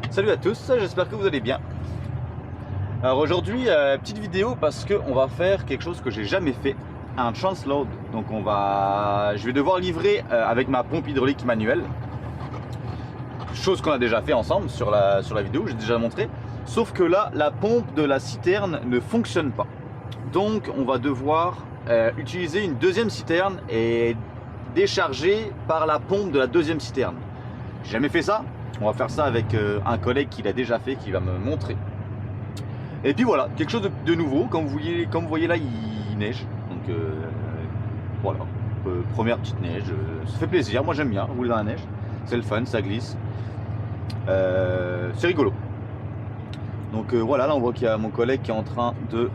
Salut à tous, j'espère que vous allez bien. Alors aujourd'hui, petite vidéo parce qu'on va faire quelque chose que j'ai jamais fait, un transload. Donc je vais devoir livrer avec ma pompe hydraulique manuelle. Chose qu'on a déjà fait ensemble sur la vidéo, j'ai déjà montré. Sauf que là, la pompe de la citerne ne fonctionne pas. Donc on va devoir utiliser une deuxième citerne et décharger par la pompe de la deuxième citerne. J'ai jamais fait ça. On va faire ça avec un collègue qui l'a déjà fait, qui va me montrer. Et puis voilà, quelque chose de nouveau. Comme vous voyez là, il neige. Donc voilà, première petite neige. Ça fait plaisir, moi j'aime bien rouler dans la neige. C'est le fun, ça glisse. C'est rigolo. Donc voilà, là on voit qu'il y a mon collègue qui est en train de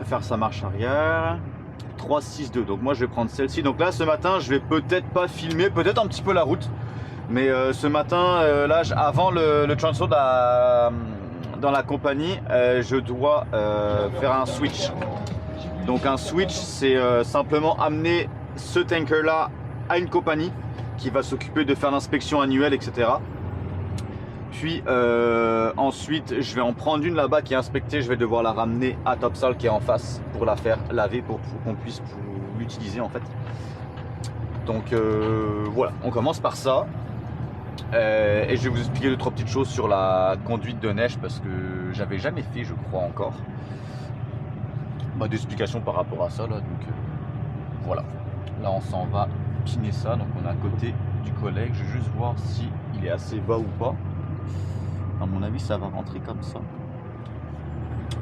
faire sa marche arrière. 3, 6, 2. Donc moi je vais prendre celle-ci. Donc là ce matin je vais peut-être pas filmer, peut-être un petit peu la route. Mais ce matin, là, avant le transload dans la compagnie, je dois faire un switch. Donc un switch, c'est simplement amener ce tanker-là à une compagnie qui va s'occuper de faire l'inspection annuelle, etc. Puis ensuite, je vais en prendre une là-bas qui est inspectée. Je vais devoir la ramener à Topsol qui est en face pour la faire laver, pour qu'on puisse l'utiliser en fait. Donc voilà, on commence par ça. Et je vais vous expliquer 2-3 petites choses sur la conduite de neige parce que j'avais jamais fait, je crois encore, d'explications par rapport à ça là. Donc voilà, là on s'en va piner ça. Donc on est à côté du collègue. Je vais juste voir si il est assez bas ou pas. À mon avis, ça va rentrer comme ça.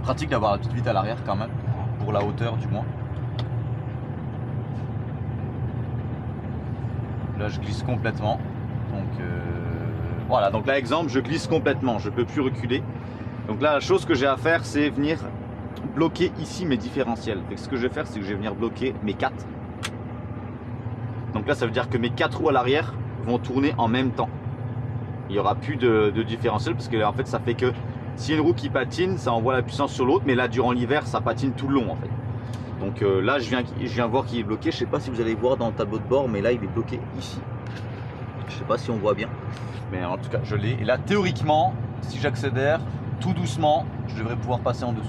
Pratique d'avoir la petite vitre à l'arrière quand même, pour la hauteur du moins. Là je glisse complètement. Donc voilà, donc là exemple, je glisse complètement, je peux plus reculer. Donc là la chose que j'ai à faire, c'est venir bloquer ici mes différentiels. Et ce que je vais faire, c'est que je vais venir bloquer mes 4. Donc là ça veut dire que mes 4 roues à l'arrière vont tourner en même temps. Il n'y aura plus de différentiel parce que en fait ça fait que si une roue qui patine, ça envoie la puissance sur l'autre, mais là durant l'hiver ça patine tout le long en fait. Donc là je viens voir qu'il est bloqué. Je sais pas si vous allez voir dans le tableau de bord, mais là il est bloqué ici. Je sais pas si on voit bien, mais en tout cas je l'ai. Et là théoriquement, si j'accélère tout doucement, je devrais pouvoir passer en dessous.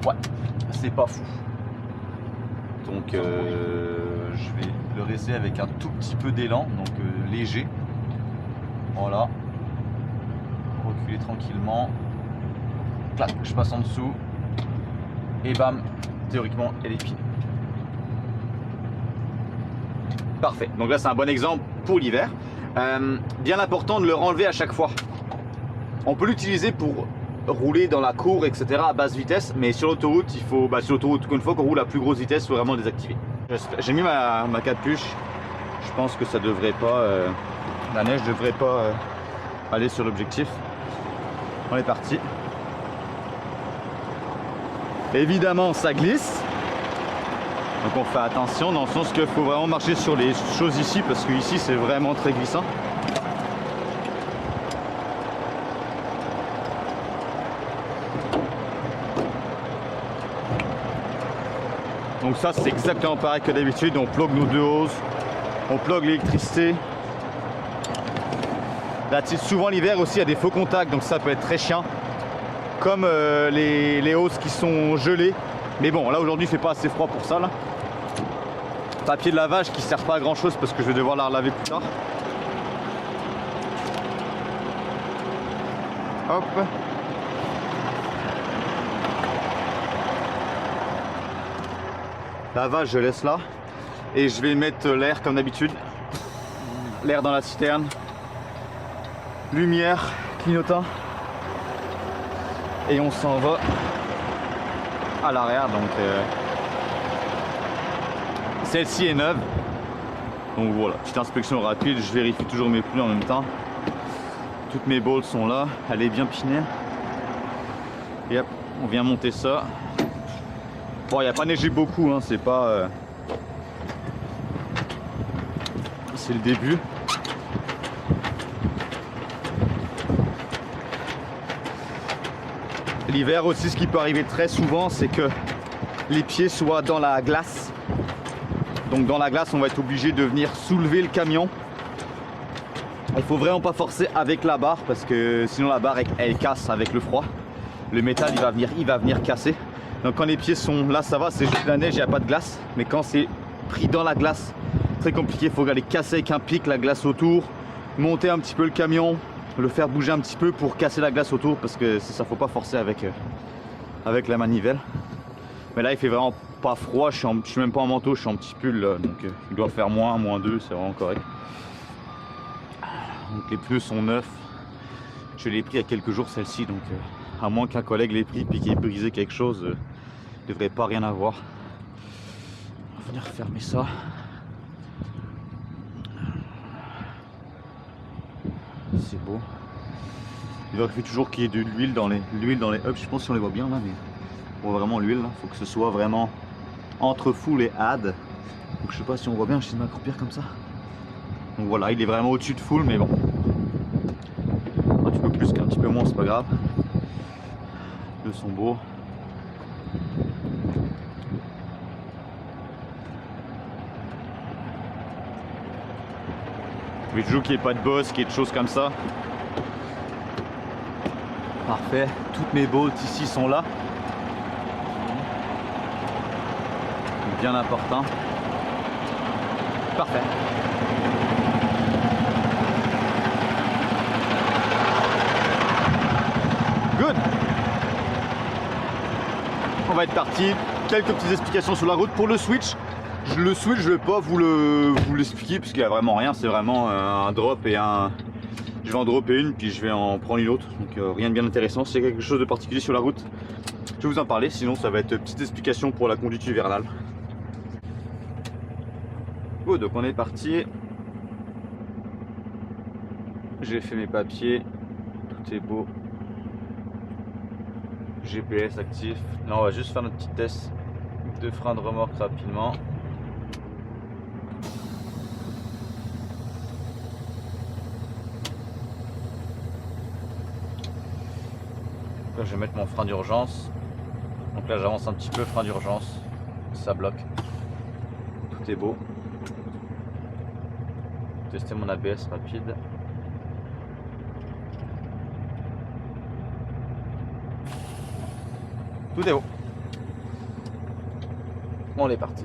Ouais, c'est pas fou. Donc je vais le laisser avec un tout petit peu d'élan, donc léger. Voilà. Reculer tranquillement. Clac, je passe en dessous. Et bam, théoriquement elle est finie. Parfait, donc là c'est un bon exemple pour l'hiver. Bien important de le renlever à chaque fois. On peut l'utiliser pour rouler dans la cour, etc. à basse vitesse, mais sur l'autoroute, il faut, sur l'autoroute, une fois qu'on roule à plus grosse vitesse, il faut vraiment le désactiver. J'ai mis ma capuche, je pense que ça devrait pas, la neige devrait pas aller sur l'objectif. On est parti. Évidemment ça glisse. Donc on fait attention dans le sens qu'il faut vraiment marcher sur les choses ici parce que ici c'est vraiment très glissant. Donc ça c'est exactement pareil que d'habitude, on plug nos deux hoses, on plug l'électricité. Là souvent l'hiver aussi il y a des faux contacts donc ça peut être très chiant. Comme les hoses qui sont gelées. Mais bon là aujourd'hui il fait pas assez froid pour ça là. Papier de lavage qui sert pas à grand chose parce que je vais devoir la relaver plus tard. Hop. Lavage je laisse là. Et je vais mettre l'air comme d'habitude. L'air dans la citerne. Lumière, clignotant. Et on s'en va à l'arrière. Donc celle-ci est neuve. Donc voilà, petite inspection rapide. Je vérifie toujours mes pneus en même temps. Toutes mes bolts sont là. Elle est bien pinée. Et hop, on vient monter ça. Bon, il n'y a pas neigé beaucoup, hein, c'est pas... C'est le début. L'hiver aussi, ce qui peut arriver très souvent, c'est que les pieds soient dans la glace. Donc dans la glace, on va être obligé de venir soulever le camion Il faut vraiment pas forcer avec la barre parce que sinon la barre elle casse avec le froid. Le métal il va venir casser. Donc quand les pieds sont là, ça va, c'est juste la neige, il n'y a pas de glace. Mais quand c'est pris dans la glace, très compliqué, il faut aller casser avec un pic la glace autour, monter un petit peu le camion, le faire bouger un petit peu pour casser la glace autour parce que c'est ça, faut pas forcer avec la manivelle. Mais là il fait vraiment pas froid, je suis même pas en manteau, je suis en petit pull là, donc il doit faire moins 2, c'est vraiment correct. Donc les pneus sont neufs, je l'ai pris il y a quelques jours celle-ci, donc à moins qu'un collègue l'ait pris puis qu'il ait brisé quelque chose, il devrait pas rien avoir. On va venir fermer ça. C'est beau. Il aurait fallu toujours qu'il y ait de l'huile dans les hubs, je pense si on les voit bien là, mais on voit vraiment l'huile, il faut que ce soit vraiment entre full et add. Donc je sais pas si on voit bien, je vais m'accroupir comme ça. Donc voilà, il est vraiment au-dessus de full, mais bon. Un petit peu plus qu'un petit peu moins, c'est pas grave. Les deux sont beaux. Mais toujours qu'il n'y ait pas de bosse, qu'il y ait de choses comme ça. Parfait, toutes mes bolts ici sont là. Bien important. Parfait. Good. On va être parti. Quelques petites explications sur la route pour le switch. Le switch, je vais pas vous l'expliquer parce qu'il n'y a vraiment rien. C'est vraiment un drop et un. Je vais en dropper une puis je vais en prendre une autre. Donc rien de bien intéressant. Si il y a quelque chose de particulier sur la route, je vais vous en parler. Sinon, ça va être une petite explication pour la conduite hivernale. Good, donc on est parti. J'ai fait mes papiers. Tout est beau. GPS actif. Là on va juste faire notre petit test de frein de remorque rapidement. Là je vais mettre mon frein d'urgence. Donc là j'avance un petit peu, frein d'urgence. Ça bloque. Tout est beau. Tester mon ABS rapide. Tout est beau. On est parti.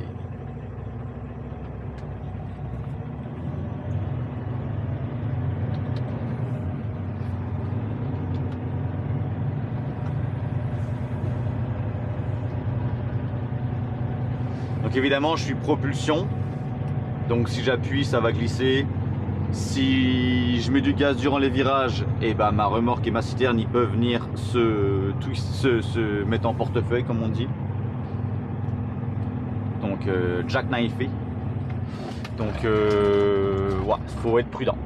Donc évidemment je suis propulsion. Donc si j'appuie ça va glisser. Si je mets du gaz durant les virages, et ben ma remorque et ma citerne ils peuvent venir se mettre en portefeuille comme on dit. Donc jackknifé. Donc ouais, faut être prudent.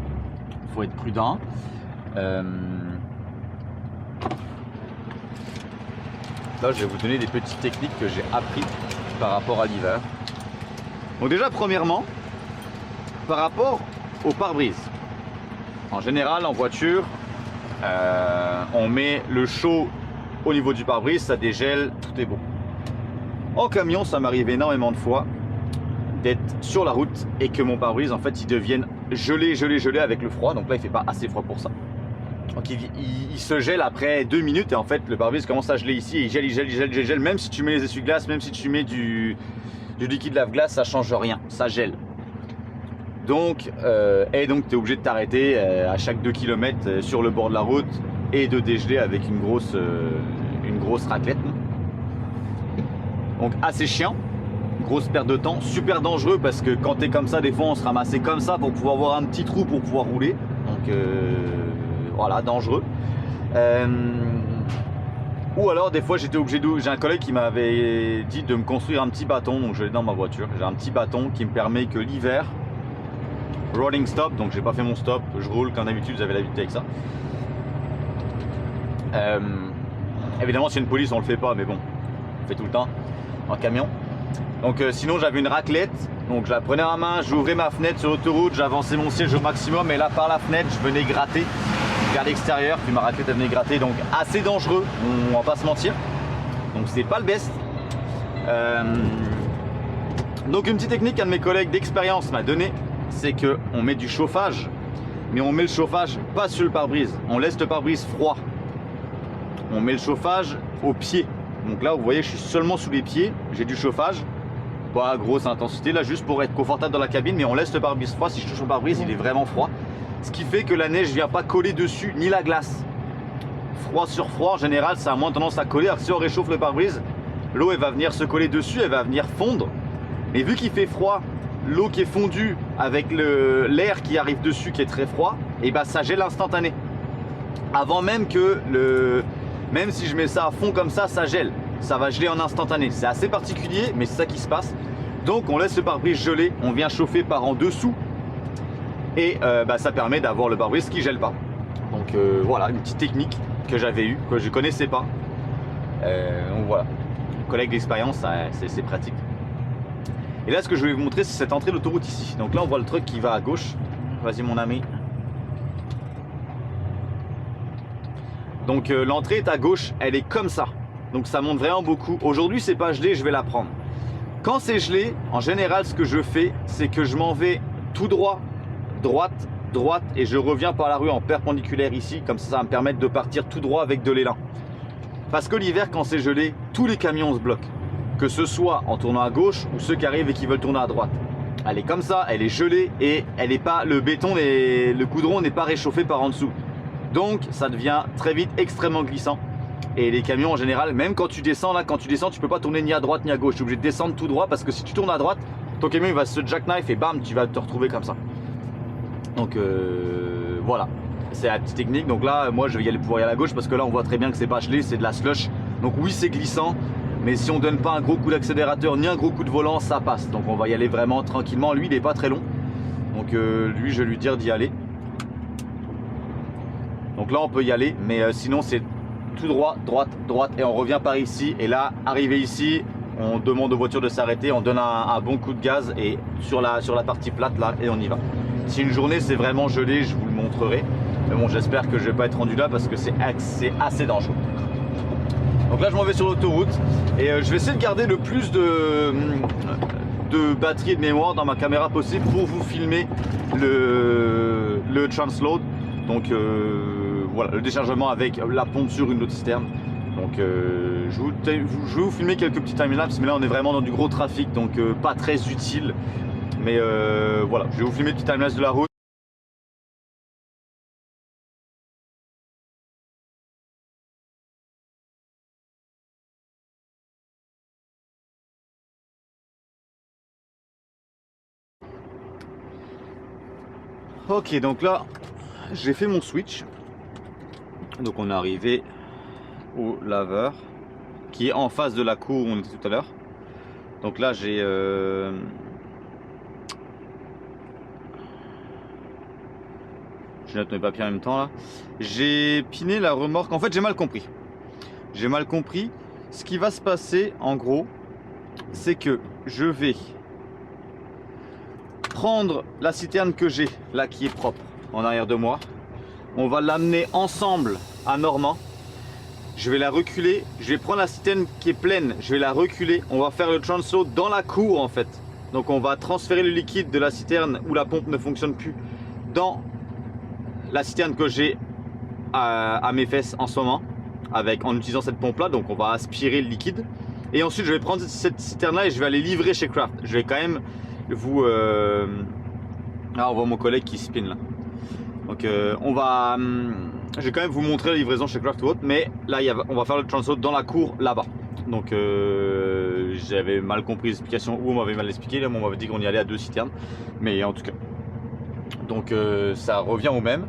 Faut être prudent. Là je vais vous donner des petites techniques que j'ai appris par rapport à l'hiver. Donc déjà premièrement, par rapport au pare-brise. En général en voiture on met le chaud au niveau du pare-brise, ça dégèle, tout est beau. En camion ça m'arrive énormément de fois d'être sur la route et que mon pare-brise en fait il devienne gelé avec le froid, donc là il fait pas assez froid pour ça. Donc il se gèle après 2 minutes et en fait le pare-brise commence à geler ici et il gèle, même si tu mets les essuie-glaces, même si tu mets du liquide lave-glace, ça change rien, ça gèle. Donc tu es obligé de t'arrêter à chaque 2 km sur le bord de la route et de dégeler avec une grosse raclette. Donc assez chiant, grosse perte de temps, super dangereux parce que quand tu es comme ça, des fois on se ramassait comme ça pour pouvoir avoir un petit trou pour pouvoir rouler. Donc voilà, dangereux. Ou alors des fois j'étais obligé de... J'ai un collègue qui m'avait dit de me construire un petit bâton, donc je l'ai dans ma voiture. J'ai un petit bâton qui me permet que l'hiver, rolling stop, donc j'ai pas fait mon stop, je roule comme d'habitude, vous avez l'habitude avec ça. Évidemment s'il y a une police on le fait pas, mais bon, on fait tout le temps en camion. Donc sinon j'avais une raclette, donc je la prenais en main, j'ouvrais ma fenêtre sur l'autoroute, j'avançais mon siège au maximum et là par la fenêtre je venais gratter vers l'extérieur, puis ma raclette elle venait gratter, donc assez dangereux, on va pas se mentir. Donc c'est pas le best. Donc une petite technique qu'un de mes collègues d'expérience m'a donné, c'est qu'on met du chauffage mais on met le chauffage pas sur le pare-brise, on laisse le pare-brise froid. On met le chauffage au pied. Donc là vous voyez je suis seulement sous les pieds, j'ai du chauffage, pas à grosse intensité là, juste pour être confortable dans la cabine, mais on laisse le pare-brise froid. Si je touche le pare-brise il est vraiment froid, ce qui fait que la neige vient pas coller dessus, ni la glace. Froid sur froid en général ça a moins tendance à coller, alors que si on réchauffe le pare-brise, l'eau elle va venir se coller dessus, elle va venir fondre. Mais vu qu'il fait froid, l'eau qui est fondue avec l'air qui arrive dessus qui est très froid, et bah ça gèle instantané. Avant même que même si je mets ça à fond comme ça gèle. Ça va geler en instantané. C'est assez particulier, mais c'est ça qui se passe. Donc on laisse le pare-brise gelé, on vient chauffer par en dessous. Et ça permet d'avoir le pare-brise qui gèle pas. Donc voilà, une petite technique que j'avais eue, que je ne connaissais pas. Donc voilà, collègue d'expérience, c'est pratique. Et là ce que je vais vous montrer c'est cette entrée d'autoroute ici. Donc là on voit le truck qui va à gauche. Vas-y mon ami. Donc l'entrée est à gauche, elle est comme ça. Donc ça monte vraiment beaucoup. Aujourd'hui c'est pas gelé, je vais la prendre. Quand c'est gelé, en général ce que je fais, c'est que je m'en vais tout droit, droite, droite et je reviens par la rue en perpendiculaire ici. Comme ça va me permettre de partir tout droit avec de l'élan. Parce que l'hiver quand c'est gelé, tous les camions se bloquent. Que ce soit en tournant à gauche ou ceux qui arrivent et qui veulent tourner à droite. Elle est comme ça, elle est gelée et elle est pas, le béton, le goudron n'est pas réchauffé par en dessous. Donc ça devient très vite extrêmement glissant. Et les camions en général, même quand tu descends là, tu peux pas tourner ni à droite ni à gauche. Tu es obligé de descendre tout droit parce que si tu tournes à droite, ton camion il va se jackknife et bam, tu vas te retrouver comme ça. Donc voilà, c'est la petite technique. Donc là, moi je vais pouvoir y aller à gauche parce que là on voit très bien que c'est pas gelé, c'est de la slush. Donc oui c'est glissant, mais si on donne pas un gros coup d'accélérateur ni un gros coup de volant, ça passe. Donc on va y aller vraiment tranquillement. Lui il est pas très long. Donc lui je vais lui dire d'y aller. Donc là on peut y aller, mais sinon c'est tout droit, droite, droite et on revient par ici. Et là, arrivé ici, on demande aux voitures de s'arrêter, on donne un bon coup de gaz et sur la partie plate là et on y va. Si une journée c'est vraiment gelé, je vous le montrerai. Mais bon, j'espère que je vais pas être rendu là parce que c'est assez dangereux. Donc là je m'en vais sur l'autoroute et je vais essayer de garder le plus de batterie et de mémoire dans ma caméra possible pour vous filmer le transload. Donc voilà, le déchargement avec la pompe sur une autre citerne. Donc je vais vous filmer quelques petits timelapses, mais là on est vraiment dans du gros trafic, donc pas très utile. Mais voilà, je vais vous filmer le petit timelapse de la route. Ok, donc là j'ai fait mon switch. Donc on est arrivé au laveur qui est en face de la cour où on était tout à l'heure. Donc là j'ai je note mes papiers en même temps là. J'ai piné la remorque. En fait j'ai mal compris. J'ai mal compris. Ce qui va se passer en gros, c'est que je vais prendre la citerne que j'ai là qui est propre en arrière de moi. On va l'amener ensemble à Normand. Je vais la reculer. Je vais prendre la citerne qui est pleine. Je vais la reculer. On va faire le transload dans la cour en fait. Donc on va transférer le liquide de la citerne où la pompe ne fonctionne plus dans la citerne que j'ai à mes fesses en ce moment en utilisant cette pompe là. Donc on va aspirer le liquide. Et ensuite je vais prendre cette citerne là et je vais aller livrer chez Craft. Je vais quand même vous... Ah, on voit mon collègue qui spin là. Donc je vais quand même vous montrer la livraison chez Craft ou autre, mais là on va faire le transload dans la cour là-bas. Donc j'avais mal compris l'explication ou on m'avait mal expliqué, là on m'avait dit qu'on y allait à 2 citernes, mais en tout cas. Donc ça revient au même.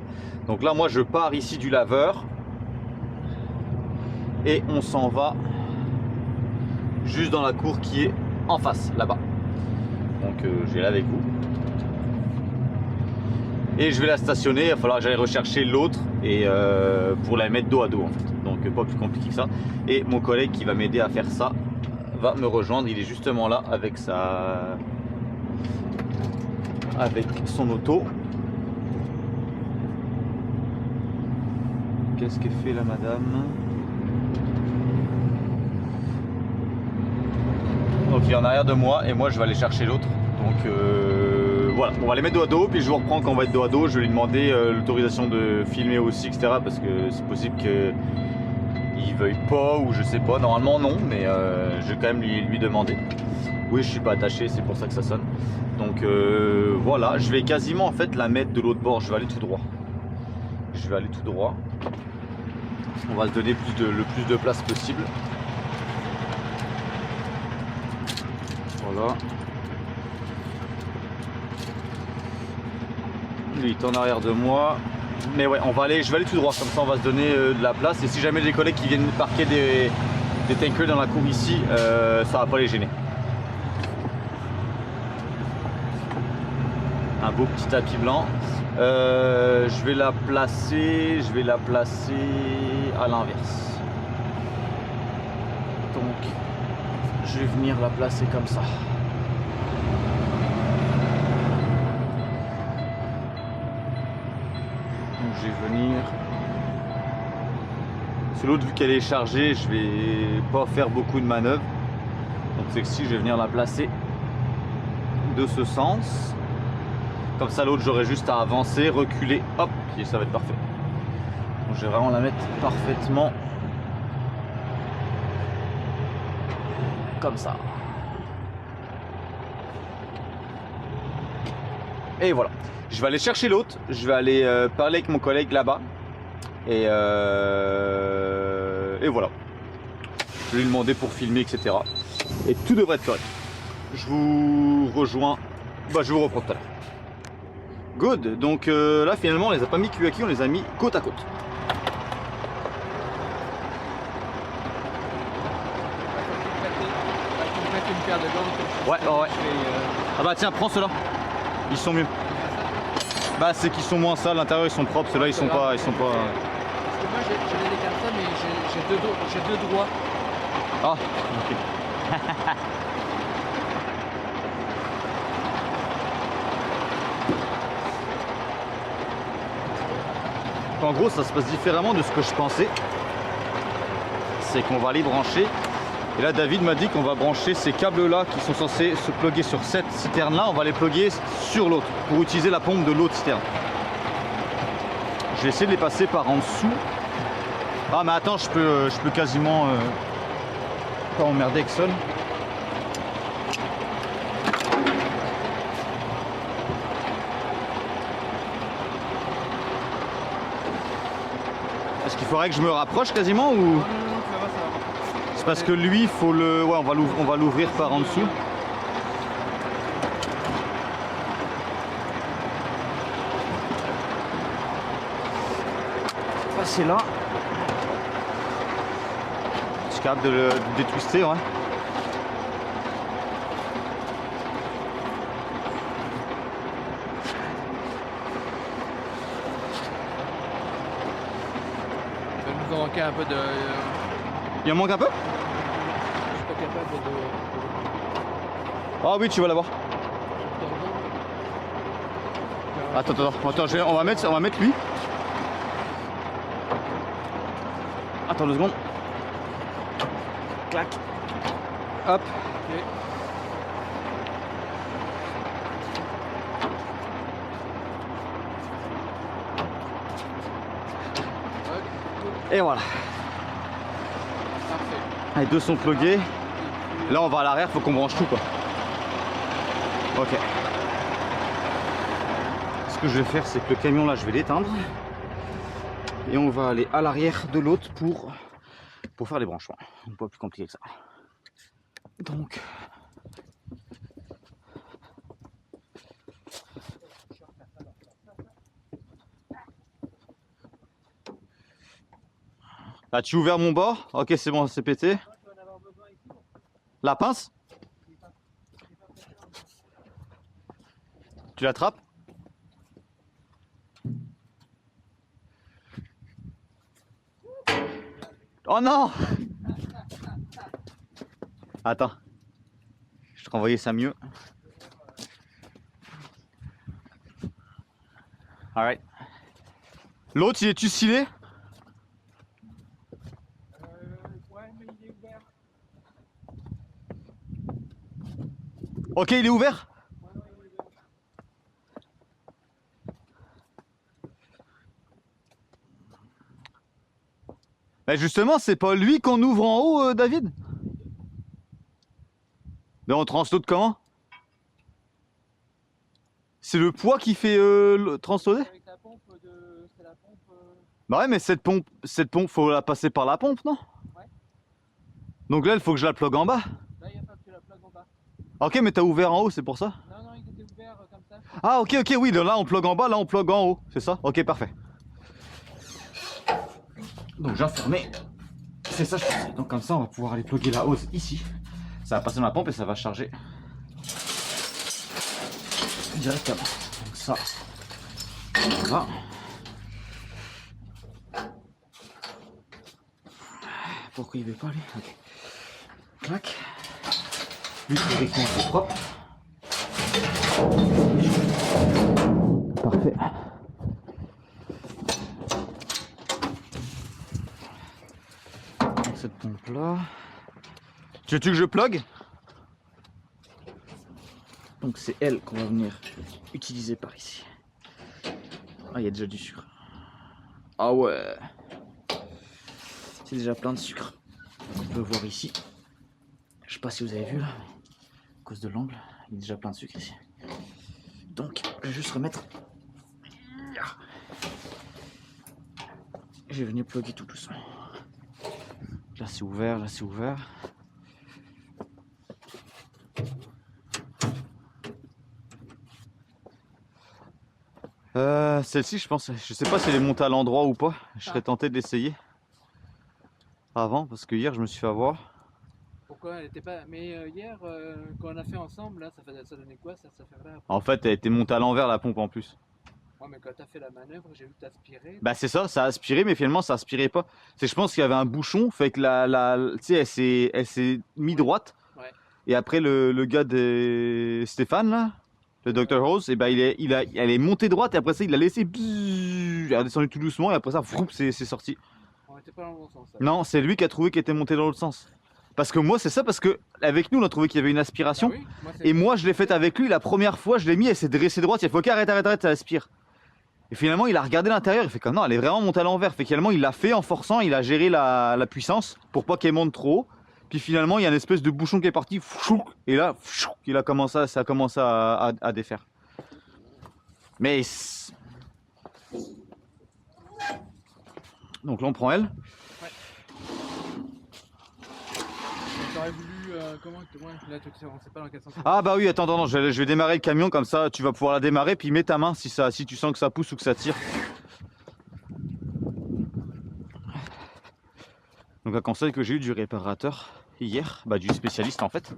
Donc là moi je pars ici du laveur et on s'en va juste dans la cour qui est en face là-bas. Donc je vais là avec vous. Et je vais la stationner, il va falloir que j'aille rechercher l'autre et pour la mettre dos à dos en fait. Donc pas plus compliqué que ça. Et mon collègue qui va m'aider à faire ça va me rejoindre. Il est justement là avec son auto. Qu'est-ce qu'elle fait la madame? Donc il est en arrière de moi et moi je vais aller chercher l'autre. Donc voilà, on va les mettre dos à dos, puis je vous reprends quand on va être dos à dos. Je vais lui demander l'autorisation de filmer aussi, etc. Parce que c'est possible qu'il veuille pas ou je sais pas. Normalement non, mais je vais quand même lui demander. Oui, je suis pas attaché, c'est pour ça que ça sonne. Donc voilà, je vais quasiment en fait la mettre de l'autre bord. Je vais aller tout droit. Je vais aller tout droit. On va se donner le plus de place possible. Voilà. Lui est en arrière de moi. Mais ouais, je vais aller tout droit, comme ça on va se donner de la place. Et si jamais des collègues qui viennent parquer des tankers dans la cour ici, ça va pas les gêner. Un beau petit tapis blanc. Je vais la placer à l'inverse. Donc je vais venir la placer comme ça. Donc je vais venir. C'est l'autre, vu qu'elle est chargée, je vais pas faire beaucoup de manœuvres. Donc c'est que si je vais venir la placer de ce sens. Comme ça l'autre, j'aurai juste à avancer, reculer, hop, et ça va être parfait. Donc je vais vraiment la mettre parfaitement comme ça. Et voilà. Je vais aller chercher l'autre, je vais aller parler avec mon collègue là-bas. Et voilà. Je vais lui demander pour filmer, etc. Et tout devrait être correct. Je vous rejoins, je vous reprends tout à l'heure. Good, donc là finalement on les a pas mis cul à cul, on les a mis côte à côte. Ouais. Ah bah tiens, prends ceux-là. Ils sont mieux. Bah c'est qu'ils sont moins sales, l'intérieur ils sont propres, ceux-là ils sont pas. Parce que moi j'ai des comme ça, mais j'ai deux droits. Ah, ok. En gros, ça se passe différemment de ce que je pensais. C'est qu'on va les brancher. Et là, David m'a dit qu'on va brancher ces câbles-là qui sont censés se plugger sur cette citerne-là. On va les plugger sur l'autre pour utiliser la pompe de l'autre citerne. Je vais essayer de les passer par en dessous. Ah, mais attends, je peux quasiment pas emmerder Exxon. Est-ce qu'il faudrait que je me rapproche quasiment ou... Non, ça va. C'est parce que lui, il faut le... Ouais, on va l'ouvrir par en dessous. Passer là. Je suis capable de le détwister, ouais. Il nous manquait un peu de... Il en manque un peu? Je suis pas capable de... Ah oui, tu vas l'avoir. Attends, on va mettre lui. Attends 2 secondes. Clac. Hop. Okay. Et voilà. Parfait. Les deux sont plugués. Là on va à l'arrière, faut qu'on branche tout quoi. Ok. Ce que je vais faire, c'est que le camion là, je vais l'éteindre. Et on va aller à l'arrière de l'autre pour faire les branchements. Pas plus compliqué que ça. Donc. As-tu ouvert mon bord? Ok, c'est bon, c'est pété. La pince? Tu l'attrapes? Oh non! Attends. Je te renvoyer ça mieux. Alright. L'autre, il est-tu scellé? Ouais, mais il est ouvert. Ok, il est ouvert? Bah justement, c'est pas lui qu'on ouvre en haut, David? Mais on translode comment? C'est le poids qui fait le transloader? Avec la pompe de. C'est la pompe. Bah ouais, mais cette pompe, faut la passer par la pompe, non? Ouais. Donc là, il faut que je la plug en bas. Là, il n'y a pas que la plug en bas. Ok, mais t'as ouvert en haut, c'est pour ça? Non, non, il était ouvert comme ça. Ah ok, ok, oui, là on plug en bas, là on plug en haut, c'est ça? Ok, parfait. Donc j'ai enfermé, c'est ça je pensais. Donc comme ça on va pouvoir aller plugger la hose ici. Ça va passer dans la pompe et ça va charger directement. Donc ça, voilà. Pourquoi il veut pas lui? Ok. Clac. Lui théoriquement c'est propre. Parfait. Donc cette pompe là. Tu veux que je plug? Donc c'est elle qu'on va venir utiliser par ici. Ah, il y a déjà du sucre. Ah ouais. C'est déjà plein de sucre. On peut voir ici. Je sais pas si vous avez vu là. À cause de l'angle, il y a déjà plein de sucre ici. Donc je vais juste remettre. Je vais venir plugger tout doucement. Là c'est ouvert, là c'est ouvert. Celle-ci je pense, je sais pas si elle est montée à l'endroit ou pas. Je serais tenté d'essayer avant parce que hier je me suis fait avoir. Pourquoi elle était pas. Mais hier, quand on a fait ensemble, là, ça donnait quoi? Ça fait rien. En fait elle était montée à l'envers la pompe en plus. Ouais, mais quand t'as fait la manœuvre, j'ai vu t'aspirer. Bah c'est ça, ça a aspiré mais finalement ça aspirait pas. C'est je pense qu'il y avait un bouchon, fait que tu sais elle s'est mis droite. Ouais. Et après le gars de Stéphane là, le Dr Rose, et bah elle est montée droite et après ça il l'a laissé, elle est descendue tout doucement et après ça c'est sorti. On était pas dans le bon sens. Là. Non, c'est lui qui a trouvé qu'elle était montée dans l'autre sens. Parce que moi c'est ça, parce que avec nous on a trouvé qu'il y avait une aspiration. Bah oui, Et moi je l'ai faite avec lui, la première fois je l'ai mis, elle s'est dressée droite, il a fait ok arrête, ça aspire. Et finalement il a regardé l'intérieur, il fait comme non elle est vraiment montée à l'envers. Fait finalement il l'a fait en forçant, il a géré la puissance pour pas qu'elle monte trop haut. Puis finalement il y a une espèce de bouchon qui est parti, et là ça a commencé à défaire. Mais donc là on prend elle. Ouais. T'aurais voulu comment ouais, là on sait pas dans quel sens. Ah bah oui attends, je vais démarrer le camion comme ça tu vas pouvoir la démarrer puis mets ta main si tu sens que ça pousse ou que ça tire. Donc un conseil que j'ai eu du réparateur hier, bah du spécialiste en fait,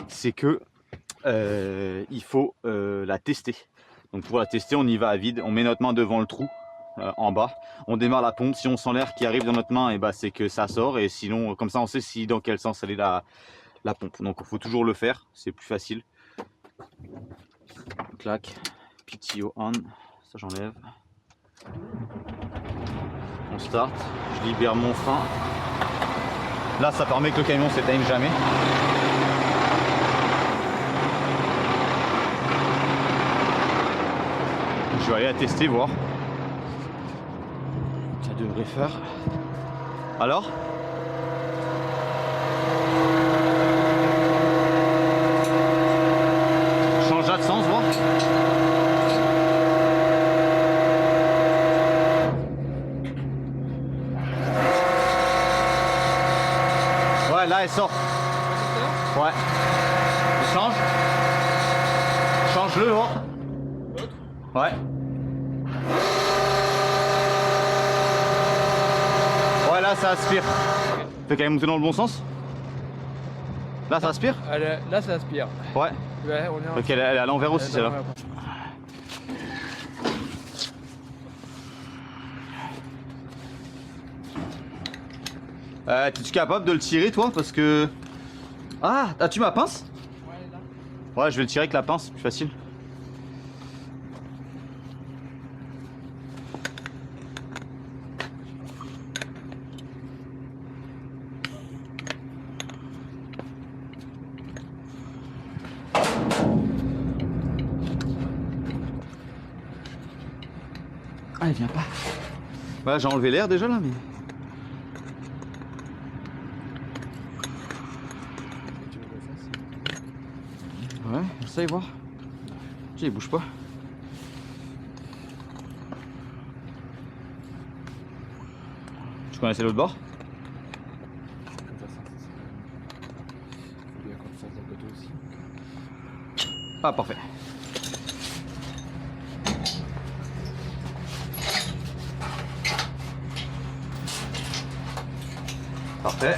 c'est que il faut la tester. Donc pour la tester on y va à vide, on met notre main devant le trou en bas, on démarre la pompe, si on sent l'air qui arrive dans notre main et bah c'est que ça sort et sinon comme ça on sait si dans quel sens elle est la pompe. Donc il faut toujours le faire, c'est plus facile. Clac, PTO on, ça j'enlève. On start, je libère mon frein. Là ça permet que le camion s'éteigne jamais. Je vais aller la tester voir. Ça devrait faire. Alors ? Change de sens voir. Ouais là elle sort. Ouais. Je change. Change-le voir. Ouais. Ouais là ça aspire. Fait qu'elle est montée dans le bon sens. Là ça aspire. Là ça aspire. Ouais. Ouais, on est en... Donc elle est à l'envers aussi celle-là. T'es-tu capable de le tirer toi parce que... Ah, as-tu ma pince? Ouais, là. Ouais je vais le tirer avec la pince, c'est plus facile. Ah, il vient pas. Voilà, j'ai enlevé l'air déjà là, mais. essaye voir. Tiens, il bouge pas. Tu connaissais l'autre bord? Ah, parfait. Parfait.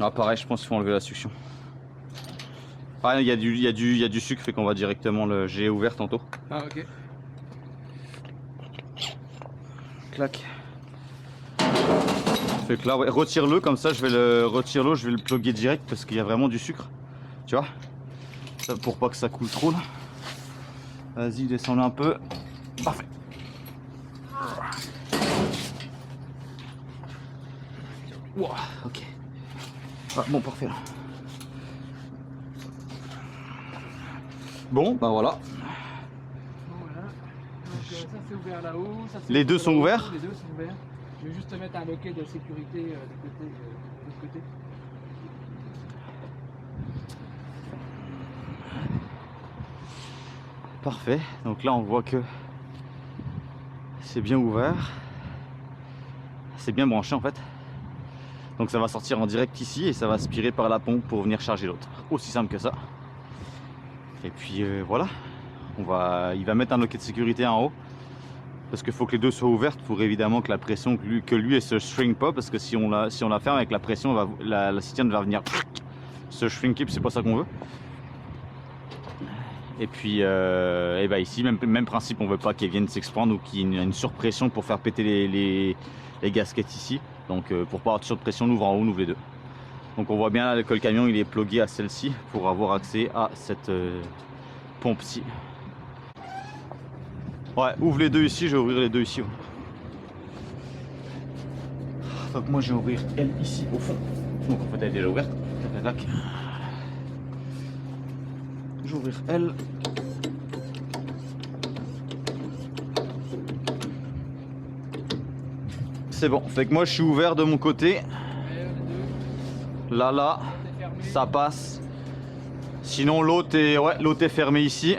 Ah, pareil, je pense qu'il faut enlever la succion. Ah, il y a du sucre, fait qu'on va directement le. J'ai ouvert tantôt. Ah, ok. Clac. Fait que là, ouais, retire-le, comme ça je vais le plugger direct parce qu'il y a vraiment du sucre. Tu vois? Ça, pour pas que ça coule trop là. Vas-y, descends-le un peu. Parfait. Wow, ok. Ah, bon, parfait là. Bon, bah voilà. Voilà. Donc ça c'est ouvert là-haut. Les deux sont ouverts? Les deux sont ouverts. Je vais juste mettre un loquet de sécurité de l'autre côté. Parfait. Donc là on voit que c'est bien ouvert. C'est bien branché en fait. Donc ça va sortir en direct ici et ça va aspirer par la pompe pour venir charger l'autre. Aussi simple que ça. Et puis voilà. Il va mettre un loquet de sécurité en haut. Parce qu'il faut que les deux soient ouvertes pour évidemment que la pression que lui elle se shrink pas, parce que si on la ferme avec la pression, la citerne va venir se shrinker, puis c'est pas ça qu'on veut. Et puis et bah ici même principe, on veut pas qu'elle vienne s'expandre ou qu'il y ait une surpression pour faire péter les gasquettes ici. Donc pour pas avoir de surpression, on ouvre en haut, on ouvre les deux. Donc on voit bien là que le camion il est plugué à celle-ci pour avoir accès à cette pompe-ci. Ouais, ouvre les deux ici, je vais ouvrir les deux ici. Ouais. Donc moi je vais ouvrir elle ici au fond. Donc en fait elle est déjà ouverte. Tac, tac, tac. Je vais ouvrir elle. C'est bon, fait que moi je suis ouvert de mon côté. Là, ça passe. Sinon l'autre est fermé ici.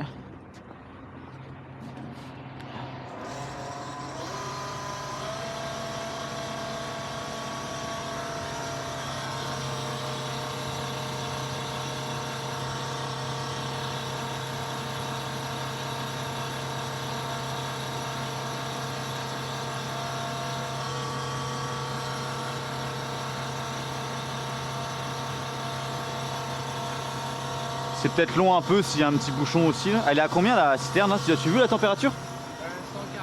C'est peut-être long un peu s'il y a un petit bouchon aussi. Là. Elle est à combien la citerne là? Tu as vu la température? 145.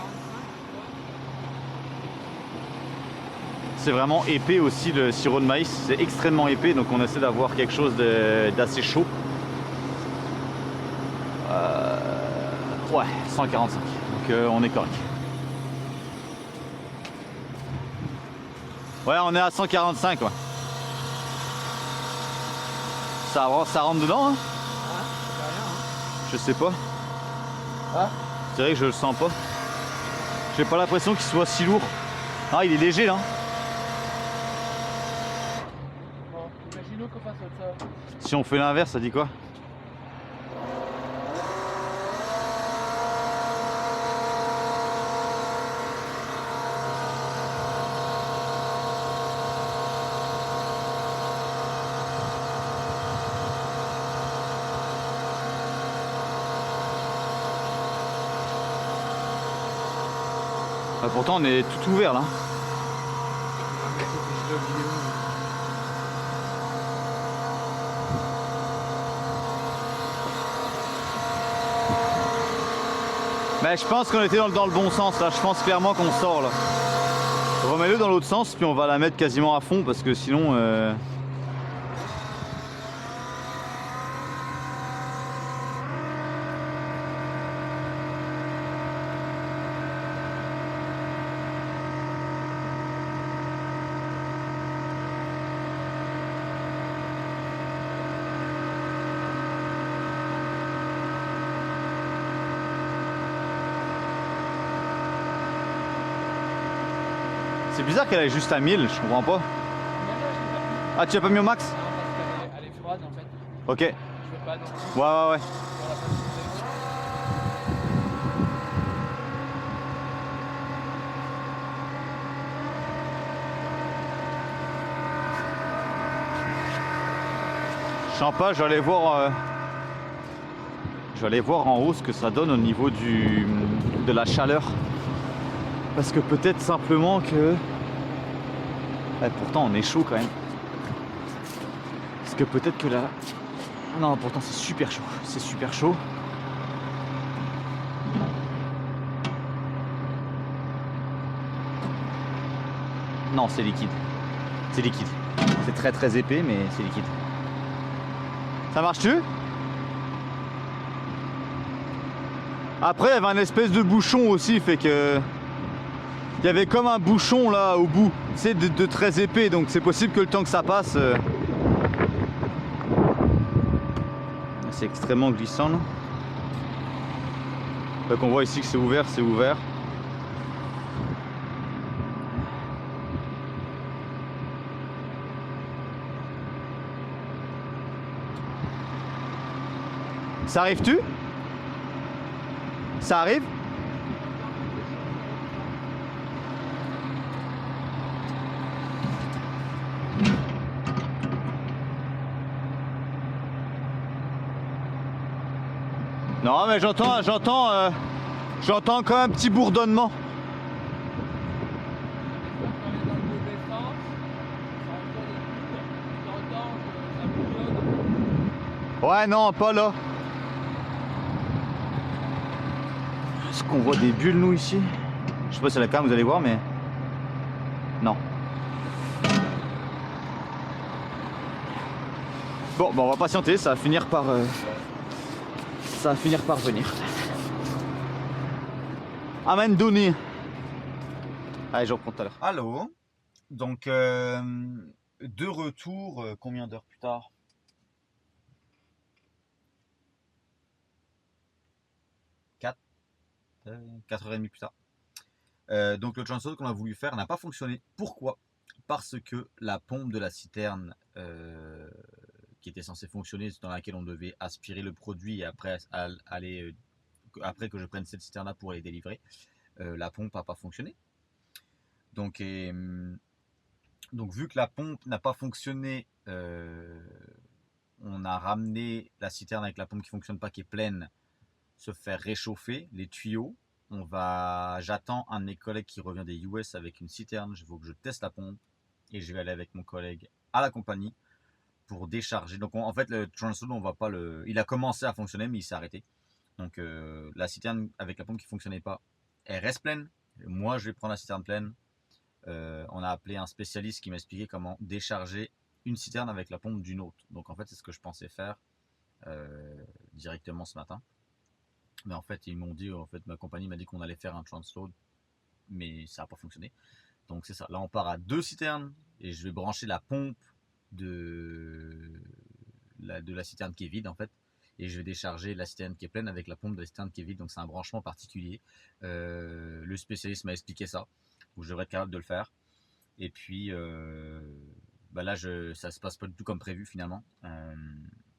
C'est vraiment épais aussi le sirop de maïs. C'est extrêmement épais, donc on essaie d'avoir quelque chose d'assez chaud. Ouais, 145. Donc on est correct. Ouais, on est à 145. Ouais. Ça rentre dedans, hein? Je sais pas. Ah. C'est vrai que je le sens pas. J'ai pas l'impression qu'il soit si lourd. Ah, il est léger là. Bon, imaginons qu'on fasse ça. Si on fait l'inverse, ça dit quoi? Ah, pourtant on est tout ouvert là. Mais je pense qu'on était dans le bon sens là, je pense clairement qu'on sort là. Remets-le dans l'autre sens puis on va la mettre quasiment à fond parce que sinon C'est bizarre qu'elle est juste à 1000, je comprends pas. Mais là, je l'ai pas mis. Ah, tu l'as pas mis au max? Non, parce qu'elle est froide en fait. Ok. Je veux pas non plus. Ouais. Pour la facilité. Je sens pas, je vais aller voir. Je vais aller voir en haut ce que ça donne au niveau de la chaleur. Parce que peut-être simplement que. Pourtant on est chaud quand même. Parce que peut-être que là. Non, pourtant c'est super chaud. C'est super chaud. Non, c'est liquide. C'est liquide. C'est très très épais, mais c'est liquide. Ça marche-tu? Après, il y avait un espèce de bouchon aussi, fait que. Il y avait comme un bouchon là au bout, tu sais, de très épais, donc c'est possible que le temps que ça passe. C'est extrêmement glissant là. Donc on voit ici que c'est ouvert, c'est ouvert. Ça arrive-tu? Ça arrive? Non mais j'entends quand même un petit bourdonnement. Quand on est dans le mauvais sens, ça envoie des bulles, t'entends que ça bouillonne. Ouais non, pas là. Est-ce qu'on voit des bulles nous ici? Je sais pas si c'est la cam vous allez voir mais. Non. Bon, on va patienter, ça va finir par venir. Amen Douni. Allez, je reprends tout à l'heure. Allô. Donc de retour, combien d'heures plus tard? 4h30 plus tard. Donc le transload qu'on a voulu faire n'a pas fonctionné. Pourquoi? Parce que la pompe de la citerne qui était censée fonctionner, dans laquelle on devait aspirer le produit et après après que je prenne cette citerne là pour aller délivrer, la pompe n'a pas fonctionné. Donc vu que la pompe n'a pas fonctionné, on a ramené la citerne avec la pompe qui ne fonctionne pas, qui est pleine, se faire réchauffer les tuyaux. J'attends un de mes collègues qui revient des US avec une citerne. Il faut que je teste la pompe et je vais aller avec mon collègue à la compagnie pour décharger. Donc en fait le transload, on va pas le. Il a commencé à fonctionner mais il s'est arrêté. Donc la citerne avec la pompe qui fonctionnait pas, elle reste pleine. Moi je vais prendre la citerne pleine. On a appelé un spécialiste qui m'a expliqué comment décharger une citerne avec la pompe d'une autre. Donc en fait c'est ce que je pensais faire directement ce matin. Mais en fait ils m'ont dit, en fait ma compagnie m'a dit qu'on allait faire un transload, mais ça n'a pas fonctionné. Donc c'est ça. Là on part à 2 citernes et je vais brancher la pompe de la citerne qui est vide en fait. Et je vais décharger la citerne qui est pleine avec la pompe de la citerne qui est vide. Donc c'est un branchement particulier. Le spécialiste m'a expliqué ça. Donc je devrais être capable de le faire. Et puis là ça se passe pas du tout comme prévu finalement.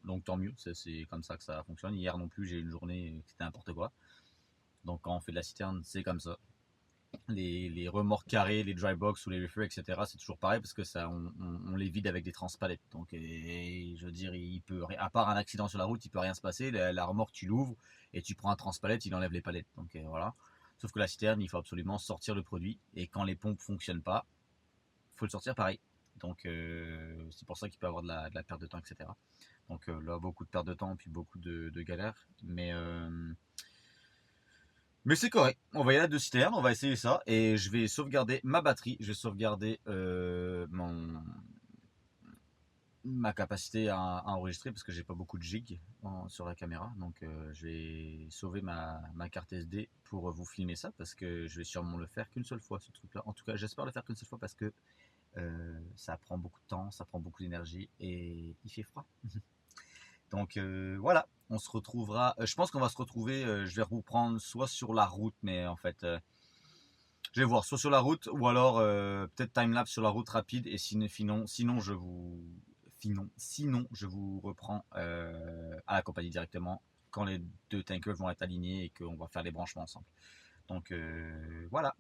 Donc tant mieux, c'est comme ça que ça fonctionne. Hier non plus j'ai eu une journée qui était n'importe quoi. Donc quand on fait de la citerne c'est comme ça. Les remorques carrées, les dry box ou les reefers, etc. c'est toujours pareil parce que ça, on les vide avec des transpalettes. Donc je veux dire, il peut, à part un accident sur la route, il peut rien se passer. La remorque tu l'ouvres et tu prends un transpalette, il enlève les palettes. Donc voilà. Sauf que la citerne, il faut absolument sortir le produit et quand les pompes fonctionnent pas, il faut le sortir pareil. Donc c'est pour ça qu'il peut y avoir de la perte de temps, etc. Donc là beaucoup de perte de temps et puis beaucoup de galères. Mais c'est correct, on va y aller à 2 citernes, on va essayer ça et je vais sauvegarder ma batterie, je vais sauvegarder ma capacité à enregistrer parce que j'ai pas beaucoup de gigs sur la caméra. Donc je vais sauver ma carte SD pour vous filmer ça parce que je vais sûrement le faire qu'une seule fois ce truc là. En tout cas j'espère le faire qu'une seule fois parce que ça prend beaucoup de temps, ça prend beaucoup d'énergie et il fait froid. Donc voilà, on se retrouvera. Je pense qu'on va se retrouver. Je vais reprendre soit sur la route, mais en fait, Je vais voir, soit sur la route ou alors peut-être timelapse sur la route rapide. Et sinon je vous reprends à la compagnie directement quand les deux tankers vont être alignés et qu'on va faire les branchements ensemble. Donc voilà.